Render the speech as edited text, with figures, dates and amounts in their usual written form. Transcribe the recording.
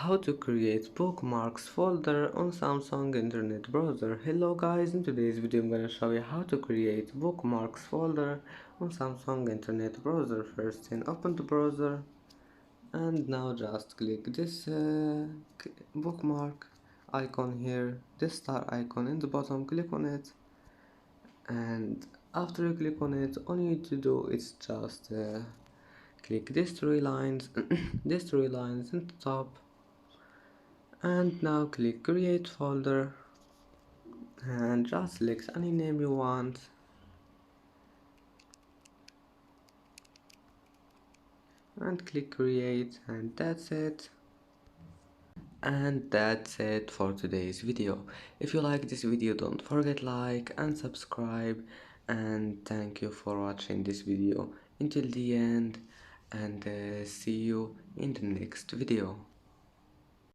how to create bookmarks folder on Samsung Internet Browser. Hello guys, in today's video I'm gonna show you how to create bookmarks folder on Samsung Internet Browser. First thing, open the browser and now just click this bookmark icon here, this star icon in the bottom, click on it, and after you click on it, all you need to do is just click these three lines these three lines in the top, and now click create folder and just select any name you want and click create, and that's it for today's video. If you like this video, don't forget like and subscribe, and thank you for watching this video until the end, and see you in the next video.